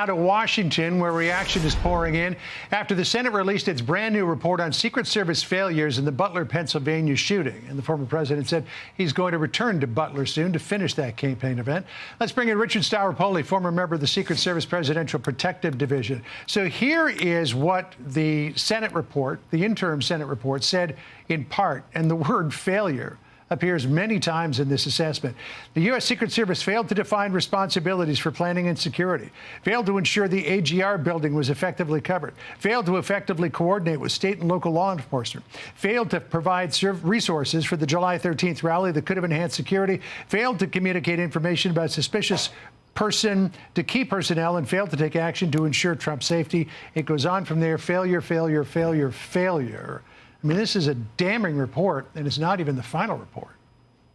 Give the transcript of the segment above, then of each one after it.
now to Washington, where reaction is pouring in after the Senate released its brand new report on Secret Service failures in the Butler, Pennsylvania shooting. And the former president said he's going to return to Butler soon to finish that campaign event. Let's bring in Richard Staropoli, former member of the Secret Service Presidential Protective Division. So here is what the Senate report, the interim Senate report, said in part, and the word failure appears many times in this assessment. The U.S. Secret Service failed to define responsibilities for planning and security, failed to ensure the AGR building was effectively covered, failed to effectively coordinate with state and local law enforcement, failed to provide resources for the July 13th rally that could have enhanced security, failed to communicate information about suspicious person to key personnel, and failed to take action to ensure Trump's safety. It goes on from there. Failure, failure, failure, failure. I mean, this is a damning report, and it's not even the final report.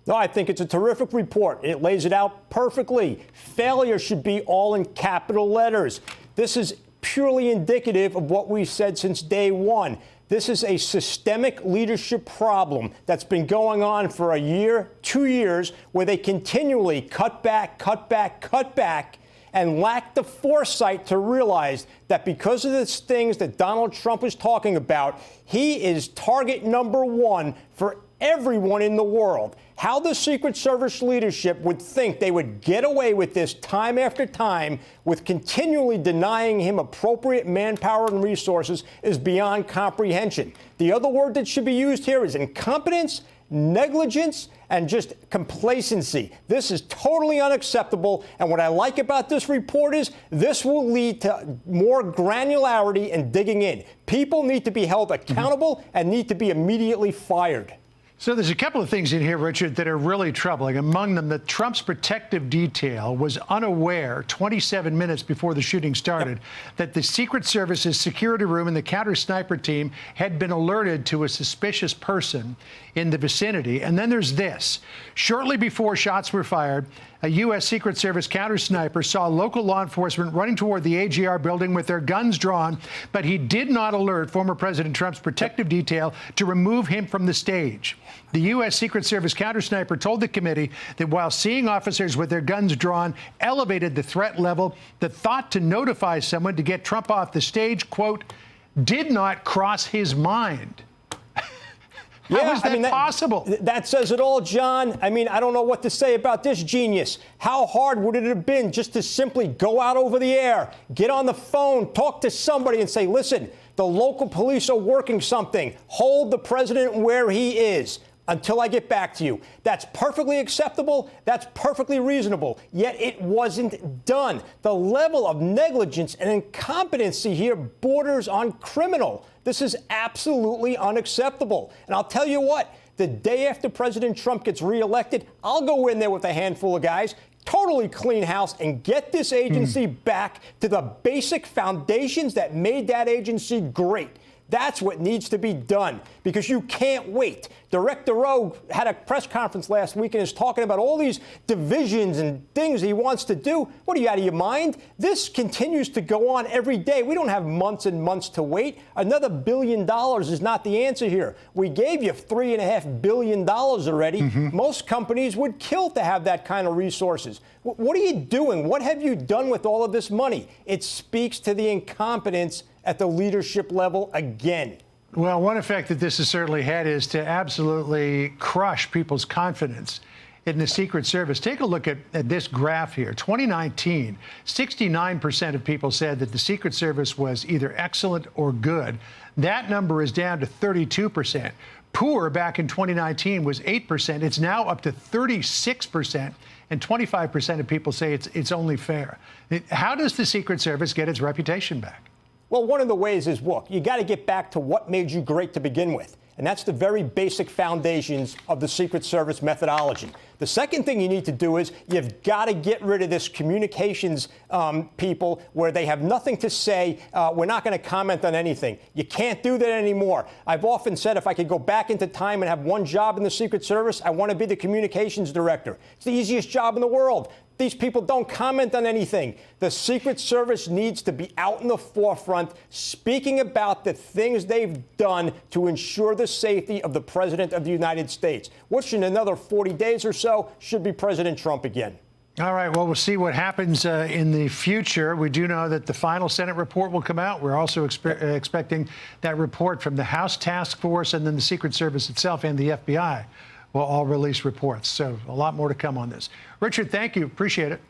No, I think it's a terrific report. It lays it out perfectly. Failure should be all in capital letters. This is purely indicative of what we've said since day one. This is a systemic leadership problem that's been going on for a year, 2 years, where they continually cut back, and lack the foresight to realize that because of the things that Donald Trump is talking about, he is target number one for everyone in the world. How the Secret Service leadership would think they would get away with this time after time with continually denying him appropriate manpower and resources is beyond comprehension. The other word that should be used here is incompetence, negligence, and just complacency. This is totally unacceptable. And what I like about this report is this will lead to more granularity and digging in. People need to be held accountable and need to be immediately fired. So there's a couple of things in here, Richard, that are really troubling. Among them, that Trump's protective detail was unaware 27 minutes before the shooting started that the Secret Service's security room and the counter-sniper team had been alerted to a suspicious person in the vicinity. And then there's this. Shortly before shots were fired, a U.S. Secret Service counter-sniper saw local law enforcement running toward the AGR building with their guns drawn, but he did not alert former President Trump's protective detail to remove him from the stage. The U.S. Secret Service counter-sniper told the committee that while seeing officers with their guns drawn elevated the threat level, the thought to notify someone to get Trump off the stage, quote, did not cross his mind. How is that possible? That says it all, John. I mean, I don't know what to say about this genius. How hard would it have been just to simply go out over the air, get on the phone, talk to somebody and say, listen, the local police are working something. Hold the president where he is until I get back to you. That's perfectly acceptable. That's perfectly reasonable. Yet it wasn't done. The level of negligence and incompetency here borders on criminal. This is absolutely unacceptable. And I'll tell you what, the day after President Trump gets reelected, I'll go in there with a handful of guys, totally clean house, and get this agency back to the basic foundations that made that agency great. That's what needs to be done, because you can't wait. Director Rowe had a press conference last week and is talking about all these divisions and things he wants to do. What, are you out of your mind? This continues to go on every day. We don't have months and months to wait. Another $1 billion is not the answer here. We gave you $3.5 billion already. Most companies would kill to have that kind of resources. What are you doing? What have you done with all of this money? It speaks to the incompetence at the leadership level again. Well, one effect that this has certainly had is to absolutely crush people's confidence in the Secret Service. Take a look at this graph here. 2019, 69% of people said that the Secret Service was either excellent or good. That number is down to 32%. Poor back in 2019 was 8%. It's now up to 36%. And 25% of people say it's only fair. How does the Secret Service get its reputation back? Well, one of the ways is, look, you got to get back to what made you great to begin with. And that's the very basic foundations of the Secret Service methodology. The second thing you need to do is you've got to get rid of this communications people where they have nothing to say. We're not going to comment on anything. You can't do that anymore. I've often said if I could go back into time and have one job in the Secret Service, I want to be the communications director. It's the easiest job in the world. These people don't comment on anything. The Secret Service needs to be out in the forefront, speaking about the things they've done to ensure the safety of the President of the United States, which in another 40 days or so should be President Trump again. All right, well, we'll see what happens in the future. We do know that the final Senate report will come out. We're also expecting that report from the House Task Force, and then the Secret Service itself and the FBI will all release reports. So a lot more to come on this. Richard, thank you. Appreciate it.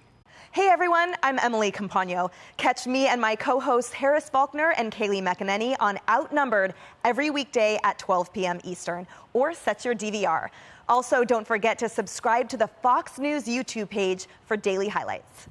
Hey everyone, I'm Emily Campagno. Catch me and my co-hosts Harris Faulkner and Kaylee McEnany on Outnumbered every weekday at 12 p.m. Eastern, or set your DVR. Also, don't forget to subscribe to the Fox News YouTube page for daily highlights.